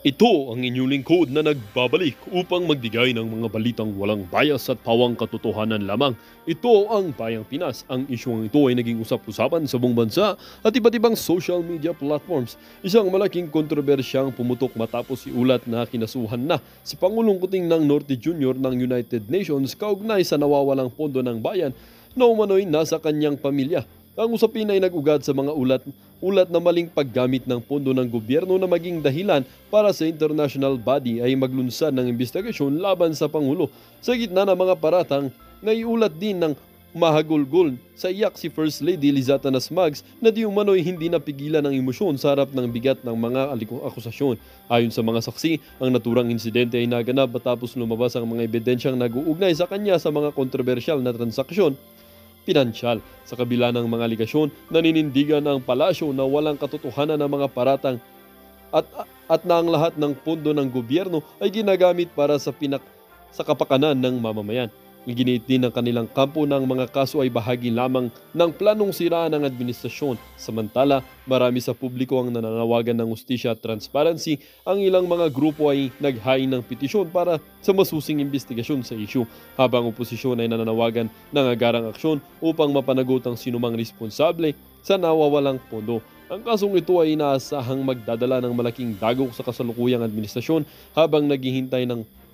Ito ang inyong lingkod na nagbabalik upang magbigay ng mga balitang walang bias at pawang katotohanan lamang. Ito ang Bayang Pinas. Ang isyong ito ay naging usap-usapan sa buong bansa at iba't ibang social media platforms. Isang malaking kontrobersyang pumutok matapos iulat na kinasuhan na si Pangulong Kuting ng Norte Jr. ng United Nations kaugnay sa nawawalang pondo ng bayan na umano'y nasa kanyang pamilya. Ang usapin ay nag-ugat sa mga ulat na maling paggamit ng pondo ng gobyerno na maging dahilan para sa international body ay maglunsad ng investigasyon laban sa Pangulo. Sa gitna ng mga paratang, naiulat din ng mahagulgol sa iyak si First Lady Lizata Nasmags na di umano'y hindi napigilan ang emosyon sa harap ng bigat ng mga akusasyon. Ayon sa mga saksi, ang naturang insidente ay naganap matapos lumabas ang mga ebidensyang nag-uugnay sa kanya sa mga kontrobersyal na transaksyon pinansyal. Sa kabila ng mga aligasyon, naninindigan ang palasyo na walang katotohanan ng mga paratang at na ang lahat ng pondo ng gobyerno ay ginagamit para sa kapakanan ng mamamayan. Iginiit din ng kanilang kampo ng mga kaso ay bahagi lamang ng planong siraan ng administrasyon. Samantala, marami sa publiko ang nananawagan ng hustisya at transparency. Ang ilang mga grupo ay naghain ng petisyon para sa masusing investigasyon sa isyu, habang oposisyon ay nananawagan ng agarang aksyon upang mapanagot ang sinumang responsable sa nawawalang pondo. Ang kasong ito ay inaasahang magdadala ng malaking dagok sa kasalukuyang administrasyon habang naghihintay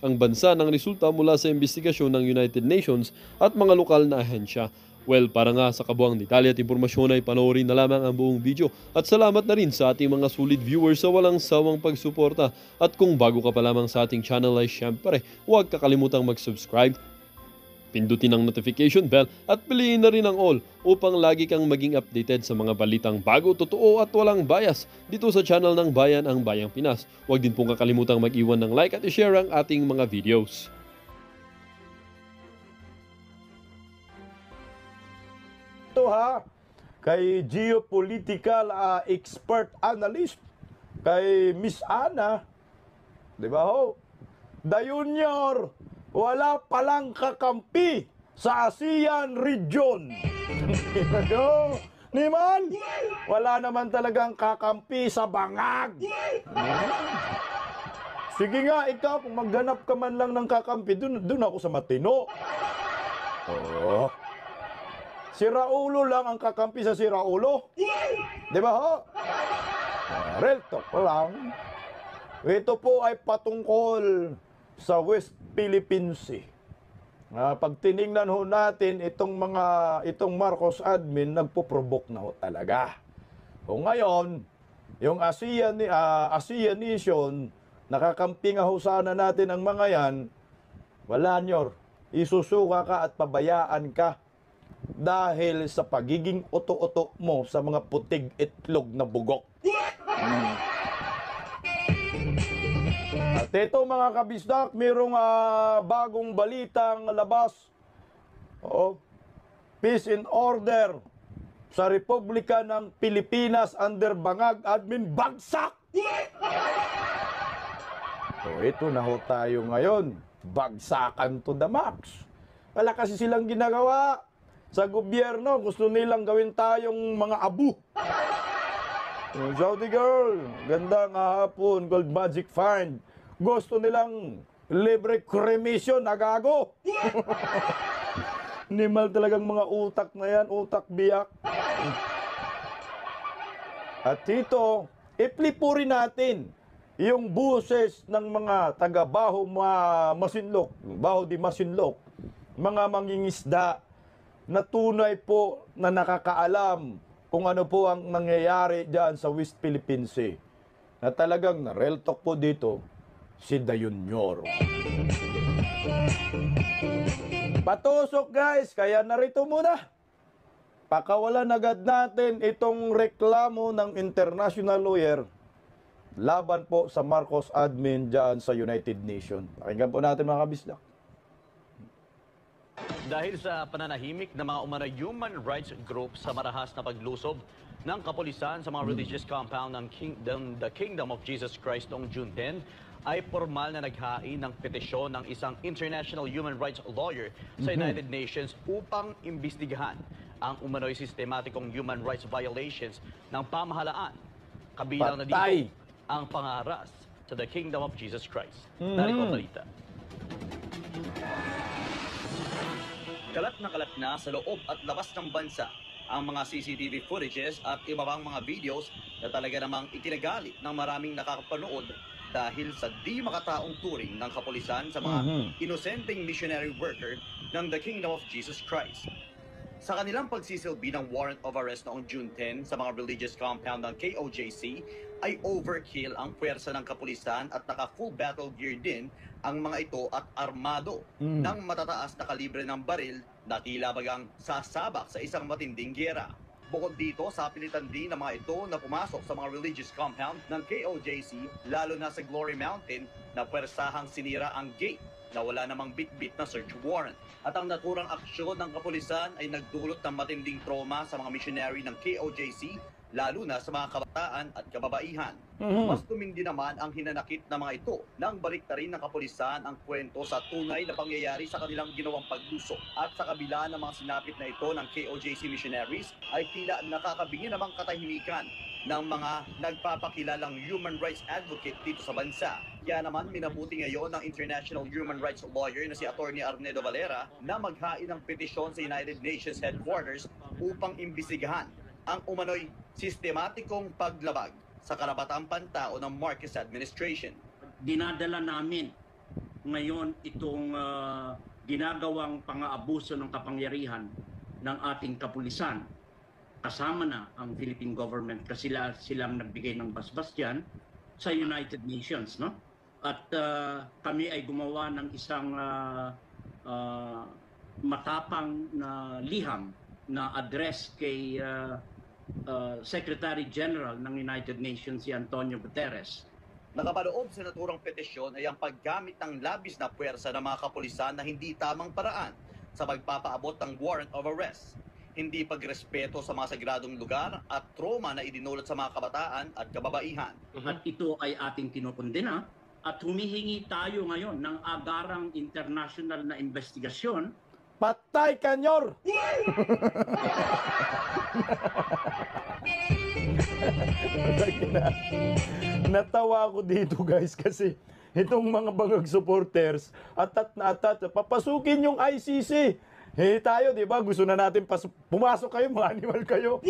ang bansa ng resulta mula sa investigasyon ng United Nations at mga lokal na ahensya. Well, para nga sa kabuang detalye at impormasyon ay panoorin na lamang ang buong video. At salamat na rin sa ating mga sulit viewers sa walang sawang pagsuporta. At kung bago ka pa lamang sa ating channel ay syempre, huwag kakalimutang mag-subscribe, pindutin ang notification bell at piliin na rin ang all upang lagi kang maging updated sa mga balitang bago, totoo at walang bias dito sa channel ng Bayan, ang Bayang Pinas. Huwag din pong kakalimutang mag-iwan ng like at i-share ang ating mga videos. Ito kay geopolitical expert analyst, kay Miss Ana, di ba ho? The Junior, wala palang kakampi sa ASEAN region. Niman, wala naman talagang kakampi sa bangag. Sige nga, ikaw, kung maghanap ka man lang ng kakampi, dun ako sa matino. Oh. Si Raulo lang ang kakampi sa si Raulo. Di ba ho? Real talk lang. Ito po ay patungkol sa West Philippine Sea. Pag tiningnan ho natin itong Marcos admin, nagpo-provoke na ho talaga. O ngayon, yung ASEAN nation, nakakampi nga ho sana natin ang mga yan, wala nyor, isusuka ka at pabayaan ka dahil sa pagiging oto-oto mo sa mga putig itlog na bugok. At ito mga kabisdak, mayroong bagong balitang labas. Peace and order sa Republika ng Pilipinas under Bangag Admin bagsak. Ito na ho tayo ngayon. Bagsakan to the max. Wala kasi silang ginagawa sa gobyerno. Gusto nilang gawin tayong mga abu. Saudi girl, gandang hapon, gold magic find. Gusto nilang libre cremation, nagago. Nimal talagang mga utak na yan, utak biyak. At ito, iplipurin natin yung buses ng mga taga-Baho Masinloc, Baho di Masinloc, mga mangingisda na tunay po na nakakaalam kung ano po ang nangyayari dyan sa West Philippine Sea. Na talagang real talk po dito, si The Junior. Patusok guys, kaya narito muna. Pakawalan agad natin itong reklamo ng international lawyer laban po sa Marcos admin dyan sa United Nations. Pakinggan po natin mga kabisdak. Dahil sa pananahimik ng mga umano'y human rights group sa marahas na paglusob ng kapulisan sa mga religious compound ng the Kingdom of Jesus Christ noong June 10, ay formal na naghain ng petisyon ng isang international human rights lawyer sa United Nations upang imbestigahan ang umano'y sistematikong human rights violations ng pamahalaan. Kabilang na dito ang pangaras sa The Kingdom of Jesus Christ. Narito ang balita. Kalat na sa loob at labas ng bansa ang mga CCTV footages at iba pang mga videos na talaga namang itinagalit ng maraming nakakapanood dahil sa di makataong turing ng kapulisan sa mga inosenteng missionary worker ng The Kingdom of Jesus Christ. Sa kanilang pagsisilbi ng warrant of arrest noong June 10 sa mga religious compound ng KOJC ay overkill ang puwersa ng kapulisan at naka-full battle gear din ang mga ito at armado ng matataas na kalibre ng baril na tila bagang sasabak sa isang matinding giyera. Bukod dito, sa pilitan din ng mga ito na pumasok sa mga religious compound ng KOJC, lalo na sa Glory Mountain na puwersahang sinira ang gate na wala namang bit-bit na search warrant. At ang naturang aksyon ng kapulisan ay nagdulot ng matinding trauma sa mga missionary ng KOJC, lalo na sa mga kabataan at kababaihan. Mas tumindi naman ang hinanakit ng mga ito nang baliktarin ng kapulisan ang kwento sa tunay na pangyayari sa kanilang ginawang paglusok. At sa kabila ng mga sinapit na ito ng KOJC missionaries ay tila nakakabingi namang katahimikan ng mga nagpapakilalang human rights advocate dito sa bansa. Kaya naman minabuti ngayon ng international human rights lawyer na si Attorney Arnedo Valera na maghain ng petisyon sa United Nations headquarters upang imbisigahan ang umano'y sistematikong paglabag sa karapatang pantao ng Marcos administration. Dinadala namin ngayon itong ginagawang pang-aabuso ng kapangyarihan ng ating kapulisan. Kasama na ang Philippine government kasi silang nagbigay ng basbas dyan sa United Nations, no? At kami ay gumawa ng isang matapang na liham na address kay Secretary General ng United Nations si Antonio Guterres. Nakapaloob sa naturang petisyon ay ang paggamit ng labis na puwersa ng mga kapulisan na hindi tamang paraan sa pagpapaabot ng warrant of arrest, hindi pagrespeto sa mga sagradong lugar at trauma na idinulot sa mga kabataan at kababaihan. At ito ay ating kinukundina at humihingi tayo ngayon ng agarang international na investigasyon. Patay kanyor! Natawa ako dito guys kasi itong mga bangag supporters atat na atat, papasukin yung ICC. Tayo, di ba? Gusto na natin pumasok kayo, mga animal kayo.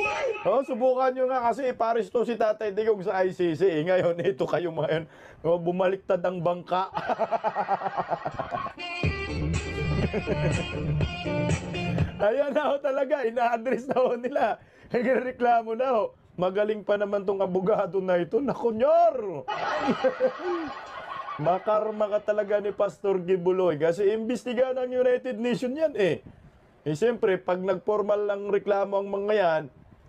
Oh, subukan nyo nga kasi ipares to si Tatay Digong sa ICC. Ngayon, ito kayo mga yan. Oh, bumaliktad ang bangka. Ayan na ho talaga, ina-address na ho nila. Nagreklamo na ho. Magaling pa naman tong abogado na ito. Nakunyor! Makarma ka talaga ni Pastor Gibuloy kasi imbestiga ng United Nations yan eh. Siyempre, pag nagformal lang reklamo ang mga yan,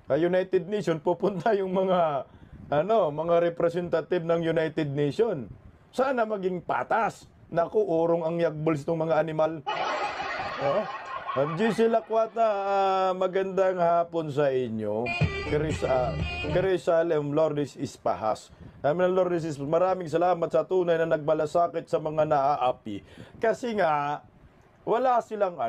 sa United Nations, pupunta yung mga, mga representative ng United Nations. Sana maging patas. Naku, urong ang yagbols itong mga animal. GC Lakwata, magandang hapon sa inyo. Jerusalem, Lourdes Ispahas. Lourdes Ispahas, maraming salamat sa tunay na nagbalasakit sa mga naaapi. Kasi nga, wala silang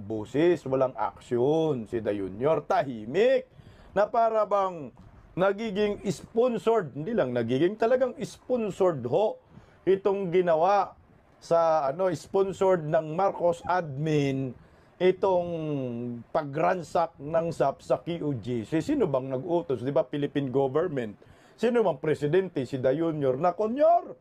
busis, walang aksyon. Si Da Junior, tahimik. Na para bang nagiging sponsored, hindi lang nagiging, talagang sponsored ho itong ginawa sa sponsored ng Marcos admin itong pagransak ng SAP sa QGC. Sino bang nag-utos? Di ba Philippine government? Sino bang presidente? Si Da Junior. Nakonyor!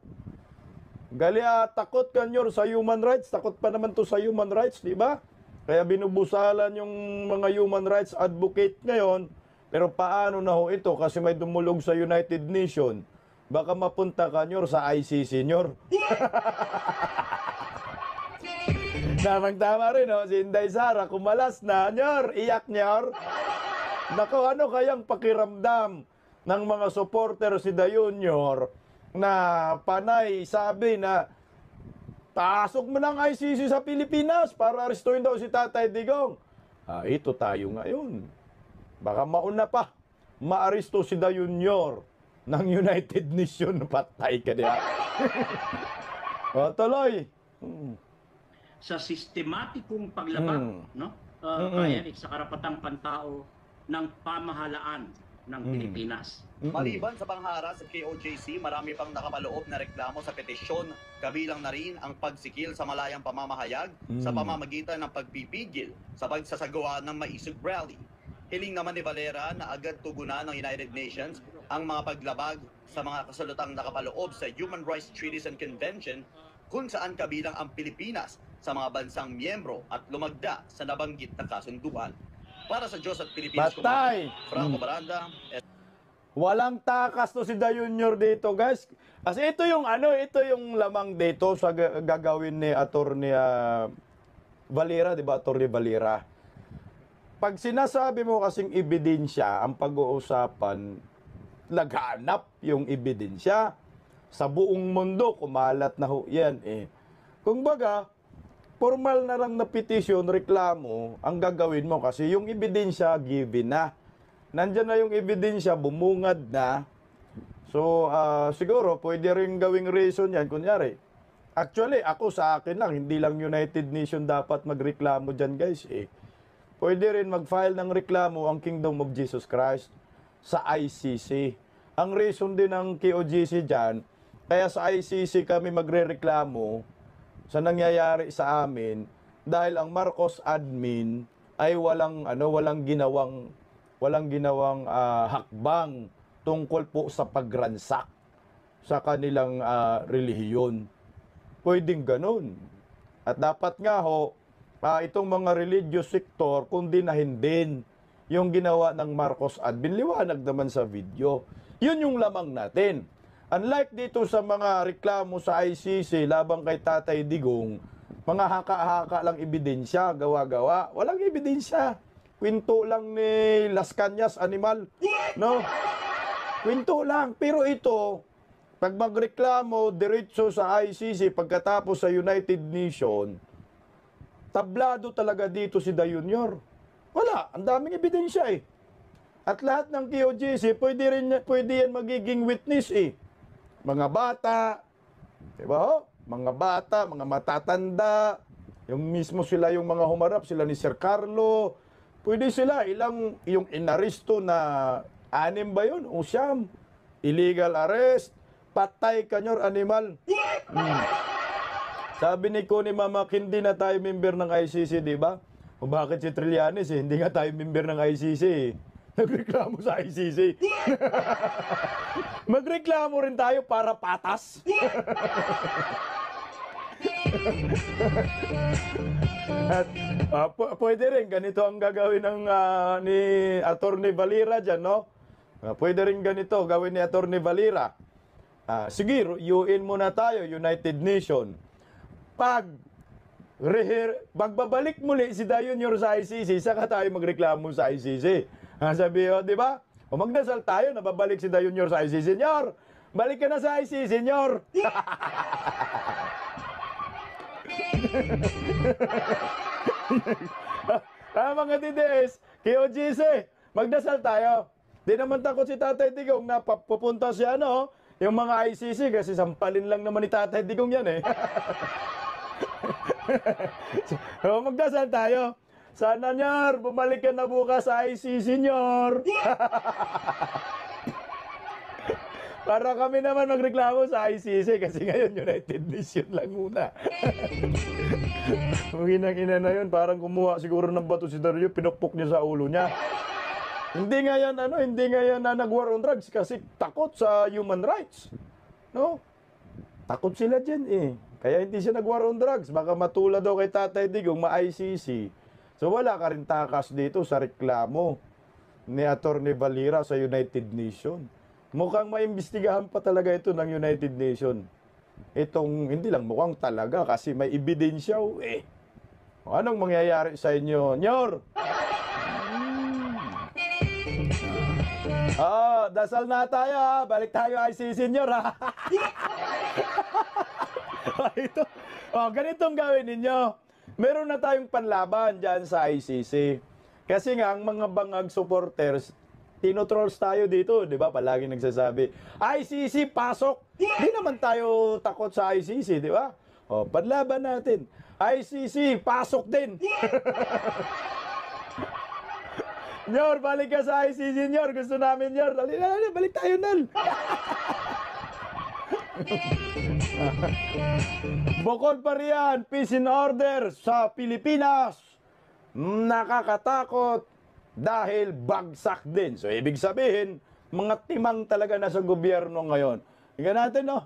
Galia, takot kanyor sa human rights. Takot pa naman to sa human rights, di ba? Kaya binubusalan yung mga human rights advocate ngayon. Pero paano na ho ito? Kasi may dumulog sa United Nations. Baka mapunta kanyor sa ICC, nyor. Tamang-tama rin, si Inday Sara, kumalas na, nyor, iyak, nyor. Naku, ano kayang pakiramdam ng mga supporter si Da Junior na panay sabi na pasok mo ng ICC sa Pilipinas para arestuin daw si Tatay Digong. Ito tayo ngayon. Baka mauna pa, maaresto si Da Junior ng United Nations. Patay ka diya. Tuloy. Sa sistematikong paglabag, no? Kaya sa karapatang pantao ng pamahalaan ng Pilipinas. Maliban sa pangharas sa KOJC, marami pang nakapaloob na reklamo sa petisyon, kabilang na rin ang pagsikil sa malayang pamamahayag sa pamamagitan ng pagpipigil sa pagsasagawa ng maisog rally. Hiling naman ni Valera na agad tugunan ng United Nations ang mga paglabag sa mga kasulutang nakapaloob sa Human Rights Treaties and Convention kung saan kabilang ang Pilipinas sa mga bansang miyembro at lumagda sa nabanggit na kasunduan. Para sa Diyos at Pilipinas, Patay! Franco Baranda. Walang takas to si Da Junior dito, guys. Kasi ito yung ito yung lamang dito sa gagawin ni Attorney Valera, 'di ba? Attorney Valera. Pag sinasabi mo kasing ebidensya, ang pag-uusapan, naghanap yung ebidensya sa buong mundo, kumalat na ho yan eh. Kung baga, formal na lang na petisyon, reklamo, ang gagawin mo kasi yung ebidensya, given na. Nandyan na yung ebidensya, bumungad na. So, siguro, pwede rin gawing reason yan. Kunyari, actually, ako sa akin lang, hindi lang United Nations dapat magreklamo dyan, guys eh. Pwede rin mag-file ng reklamo ang Kingdom of Jesus Christ sa ICC. Ang reason din ng KOJC dyan, kaya sa ICC kami magre-reklamo sa nangyayari sa amin dahil ang Marcos admin ay walang ginawang hakbang tungkol po sa pagransak sa kanilang relihiyon. Pwedeng ganun. At dapat nga ho, itong mga religious sector, kundi na hindi yung ginawa ng Marcos admin, liwanag naman sa video. Yun yung lamang natin. Unlike dito sa mga reklamo sa ICC labang kay Tatay Digong, mga haka-haka lang ebidensya, gawa-gawa. Walang ebidensya. Kwento lang ni Las Cañas animal. No? Kwento lang. Pero ito, pag magreklamo diretso sa ICC pagkatapos sa United Nations, tablado talaga dito si Da Junior. Wala, ang daming ebidensya eh. At lahat ng KOJC, pwede yan magiging witness eh. Mga bata, diba ho? Mga bata, mga matatanda, yung mismo sila yung mga humarap, sila ni Sir Carlo, pwede sila, yung inaristo na 6 ba yun? O 9, illegal arrest, patay kanyor animal. Sabi ni Connie Mama, hindi na tayo member ng ICC, di ba? O bakit si Trillanes eh, hindi nga tayo member ng ICC eh. Nagreklamo sa ICC. Magreklamo rin tayo para patas. At pwede rin, ganito ang gagawin ng ni Attorney Valera dyan, no? Pwede rin ganito, gawin ni Attorney Valera. Sige, UN muna tayo, United Nations. Pag magbabalik muli si Da Junior sa ICC, saka tayo magreklamo sa ICC. Sabi, di ba? O magdasal tayo, nababalik si Da Junior sa ICC. Senyor, balik ka na sa ICC, senyor. Mga dides, KOJC, magdasal tayo. Di naman takot si Tatay Digong na pupunta siya, yung mga ICC, kasi sampalin lang naman ni Tatay Digong yan eh. So, magdasal tayo. Sana, Nyor, bumalik ka na bukas sa ICC, Nyor. Para kami naman magreklamo sa ICC kasi ngayon United Nations lang muna. Ina na yun, parang kumuha siguro ng bato si Dario, pinukpok niya sa ulo niya. Hindi ngayon na nag-war on drugs kasi takot sa human rights. No? Takot sila dyan eh. Kaya hindi siya nag-war on drugs. Baka matula daw kay Tatay Digong, ma-ICC. So wala ka rin takas dito sa reklamo ni Attorney Valera sa United Nations. Mukhang maimbestigahan pa talaga ito ng United Nations. Itong hindi lang mukhang talaga kasi may ebidensya eh. Anong mangyayari sa inyo, Nyor? Dasal na tayo ha. Balik tayo ICC, Nyor ha. Ganitong gawin ninyo. Meron na tayong panlaban dyan sa ICC. Kasi nga, ang mga bangag supporters, tinotrolls tayo dito, di ba? Palagi nagsasabi, ICC, pasok! Di naman tayo takot sa ICC, di ba? Panlaban natin. ICC, pasok din! Nyor, balik ka sa ICC, Nyor. Gusto namin, Nyor. Dali na, balik tayo, Nal. Bukod pa riyan, peace and order sa Pilipinas. Nakakatakot dahil bagsak din. So, ibig sabihin, mga timang talaga nasa gobyerno ngayon. Tingnan natin, no?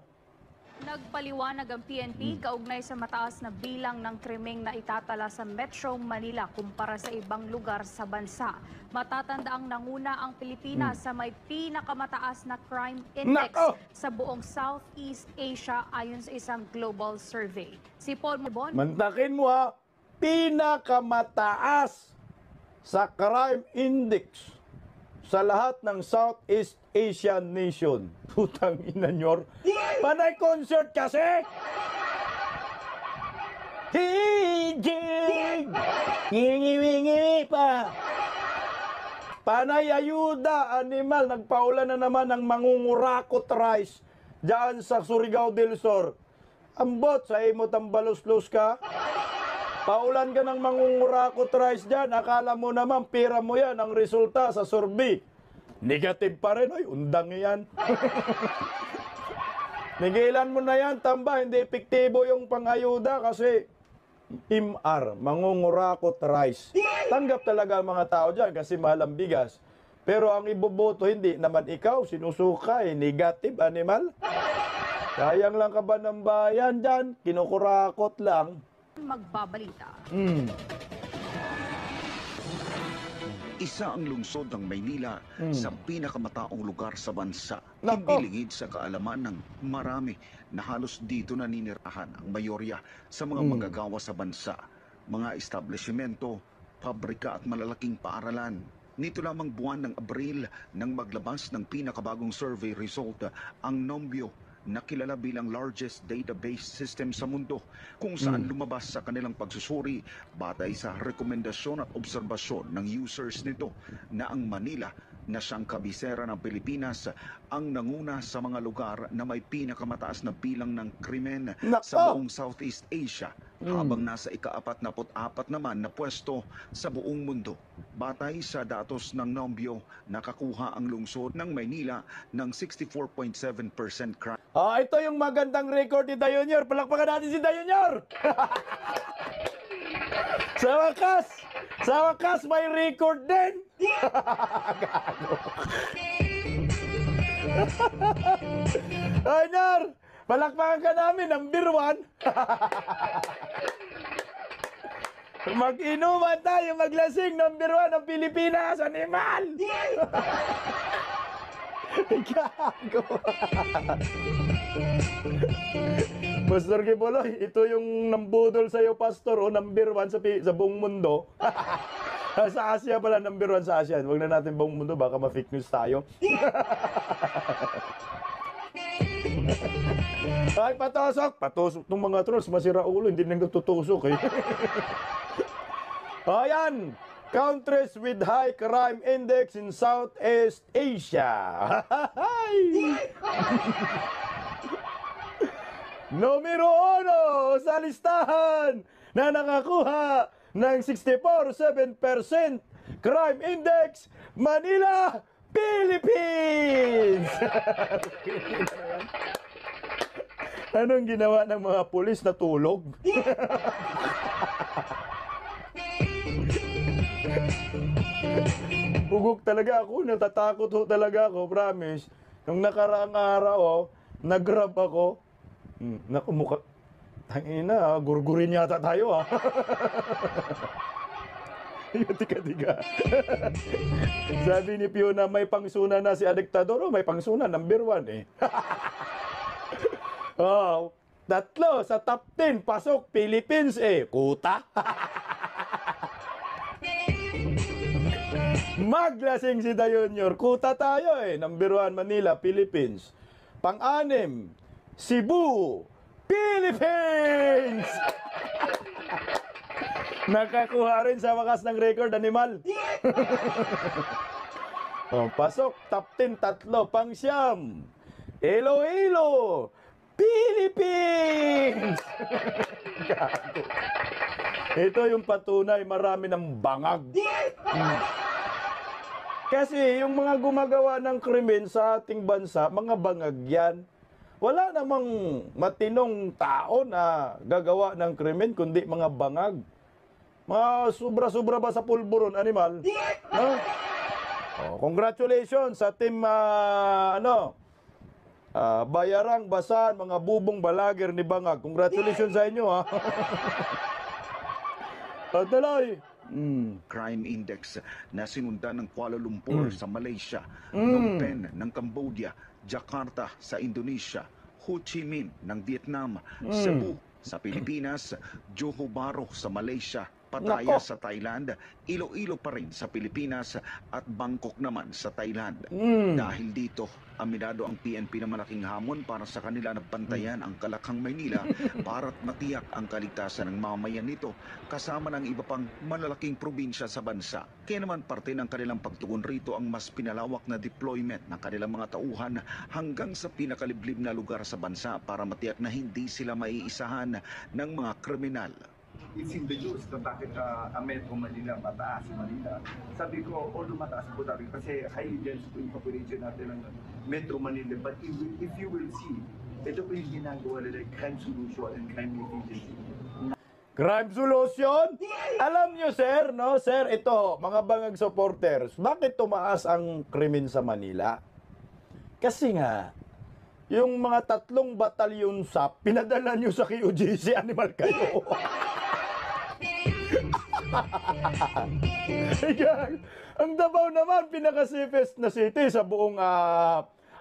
Nagpaliwanag ang PNP kaugnay sa mataas na bilang ng krimeng na itatala sa Metro Manila kumpara sa ibang lugar sa bansa. Matatanda ang nanguna ang Pilipinas sa may pinakamataas na crime index Nako! sa buong Southeast Asia ayon sa isang global survey. Si Paul Mabon, Mantakin mo, ha? Pinakamataas sa crime index sa lahat ng Southeast Asian nation. Putang ina, Nyor. Panay concert kasi! Hijig! Ngingi-wingi pa! Panay ayuda, animal. Nagpaulan na naman ng mangungurakot rice dyan sa Surigao del Sur. Ambot, sa imo tambalos-los ka. Paulan ka ng mangungurakot rice dyan. Akala mo naman, pira mo yan. Ang resulta sa survey, negative pa rin. Ay, undang yan. Nigilan mo na yan, tamba. Hindi epektibo yung pangayuda kasi MR, mangungurakot rice. Tanggap talaga ang mga tao dyan kasi mahal ang bigas. Pero ang iboboto, hindi naman ikaw. Sinusuka, negative animal. Sayang lang ka ba ng bayan dyan? Kinukurakot lang. magbabalita. Isa ang lungsod ng Maynila sa pinakamataong lugar sa bansa. Nako. Hindi lingid sa kaalaman ng marami na halos dito naninirahan ang mayorya sa mga manggagawa sa bansa, mga establishmento, pabrika at malalaking paaralan. Nito lamang buwan ng Abril nang maglabas ng pinakabagong survey result ang Nombio, na kilala bilang largest database system sa mundo, kung saan lumabas sa kanilang pagsusuri batay sa rekomendasyon at obserbasyon ng users nito na ang Manila na siyang kabisera ng Pilipinas ang nanguna sa mga lugar na may pinakamataas na bilang ng krimen Nako! sa buong Southeast Asia, habang nasa ika-44 naman na pwesto sa buong mundo. Batay sa datos ng Nombio, nakakuha ang lungsod ng Maynila ng 64.7% crime. Ito yung magandang record ni Dayonior. Palakpakan natin si Dayonior. Sa wakas, may record din. Dayonior, palakpakan ka namin, number 1. Mag-inuman tayo, maglasing, number 1 ng Pilipinas, animal. Gago. Pastor Kiboloy, ito yung nambudol sa'yo, Pastor, o number 1 sa buong mundo. Sa Asia pala, number 1 sa Asia. Huwag na natin buong mundo, baka ma-fake news tayo. Ay, patusok! Patusok ng mga trolls, masira ulo, hindi nang tutusok eh. Ayan! Countries with high crime index in Southeast Asia. Numero 1 sa listahan na nakakuha ng 64.7% crime index, Manila, Philippines! Anong ginawa ng mga pulis na tulog? Ugok talaga ako, natatakot ho talaga ako, promise. Nung nakaraang araw, nag-grab ako. Naku, mukha. Tangina, gurgurin yata tayo ah. Tika. Sabi ni Fiona, may pangsuna na si Adektador. May pangsuna, number 1 eh. Oh, tatlo sa top 10, pasok, Philippines eh. Kuta. Maglasing si Dayonior. Kuta tayo eh. Number 1, Manila, Philippines. Pang-6, Cebu, Philippines! Nakakuha rin sa wakas ng record, animal. Oh, pasok, top 10, tatlo. Pang-9, Iloilo, Philippines! Gago. Ito yung patunay, marami ng bangag. Kasi yung mga gumagawa ng krimen sa ating bansa, mga bangag yan. Wala namang matinong tao na gagawa ng krimen, kundi mga bangag. Mga sobra-sobra ba sa pulburon, animal? No? Oh, congratulations sa team, Bayarang Basan, mga bubong balager ni Bangag. Congratulations sa inyo, ha? Tuloy. Crime Index na sinundan ng Kuala Lumpur sa Malaysia, Phnom Penh ng Cambodia, Jakarta sa Indonesia, Ho Chi Minh ng Vietnam, Cebu sa Pilipinas, Johor Bahru sa Malaysia, Pattaya Nako. sa Thailand, Iloilo pa rin sa Pilipinas at Bangkok naman sa Thailand. Dahil dito, aminado ang PNP na malaking hamon para sa kanila na bantayan ang Kalakhang, Maynila para't matiyak ang kaligtasan ng mamayan nito kasama ng iba pang malalaking probinsya sa bansa. Kaya naman parte ng kanilang pagtugon rito ang mas pinalawak na deployment ng kanilang mga tauhan hanggang sa pinakaliblib na lugar sa bansa para matiyak na hindi sila maiisahan ng mga kriminal. It's in the news na bakit ang Metro Manila mataas Manila. Sabi ko, although mataas po tayo kasi highly dense po yung population natin ng Metro Manila. But if you will see, ito po yung ginagawa nila, crime solution and crime agency. Crime solution? Alam nyo, sir, no? Sir, ito, mga bangag supporters, bakit tumaas ang krimen sa Manila? Kasi nga, yung mga 3 batalyon SAP, pinadala nyo sa QGC, animal kayo. Ang Davao naman, pinaka-safest na city sa buong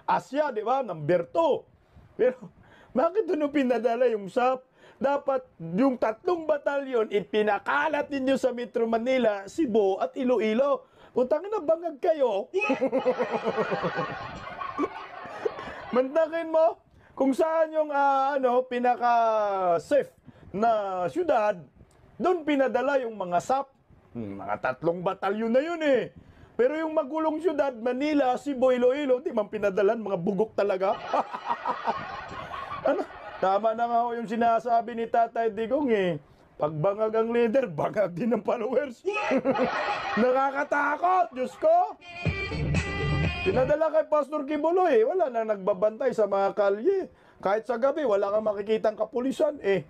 Asia, di ba? Number 2. Pero, bakit doon pinadala yung SAP? Dapat yung 3 batalyon, ipinakalat ninyo sa Metro Manila, Cebu at Iloilo. Putangin na, bangag kayo. Mantakin mo, kung saan yung pinaka-safe na syudad, doon pinadala yung mga SAP. Mga 3 batalyon na yun eh. Pero yung magulong syudad, Manila, Cebu, Iloilo, di man pinadalan, mga bugok talaga. Tama na nga ho yung sinasabi ni Tatay Digong eh. Pag bangag ang leader, bangag din ang followers. Nakakatakot, Diyos ko. Pinadala kay Pastor Kibuloy, wala na nagbabantay sa mga kalye. Kahit sa gabi, wala kang makikitang kapulisan eh.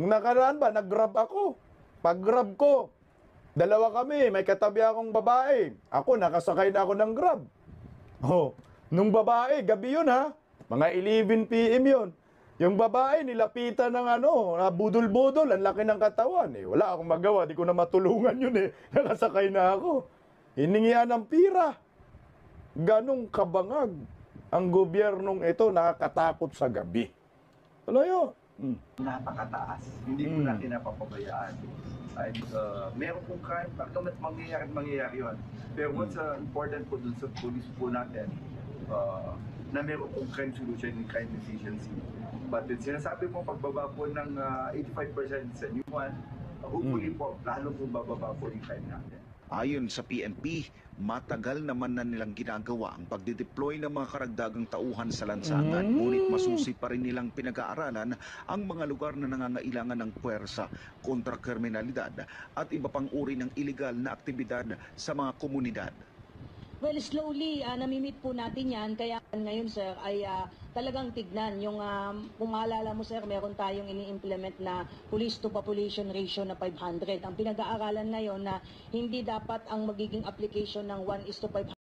Nung nakaraan ba, nag-grab ako. Pag-grab ko, 2 kami, may katabi akong babae. Ako, nakasakay na ako ng grab. Oh, nung babae, gabi yun ha. Mga 11 PM yun. Yung babae, nilapitan ng budol-budol, ang laki ng katawan. Eh, wala akong magawa, di ko na matulungan yun eh. Nakasakay na ako. Hiningian ng pira. Ganong kabangag ang gobyernong ito, nakakatakot sa gabi. Ano yun? Napakataas. Hindi ko natin napapabayaan. And meron pong crime, bakit mangyayari yun. Pero what's important po dun sa police po natin, na meron pong crime solution and crime efficiency. But sinasabi po pagbaba po ng 85% sa new one, hopefully po, lalo po bababa po yung crime natin. Ayon sa PNP, matagal naman na nilang ginagawa ang pagdideploy ng mga karagdagang tauhan sa lansangan, ngunit masusi pa rin nilang pinag-aaralan ang mga lugar na nangangailangan ng puwersa kontra kriminalidad at iba pang uri ng iligal na aktibidad sa mga komunidad. Well, slowly, namimit po natin yan. Kaya ngayon, sir, ay talagang tignan. Yung, kung maalala mo, sir, meron tayong ini-implement na police-to-population ratio na 500. Ang pinag-aaralan ngayon na hindi dapat ang magiging application ng 1:500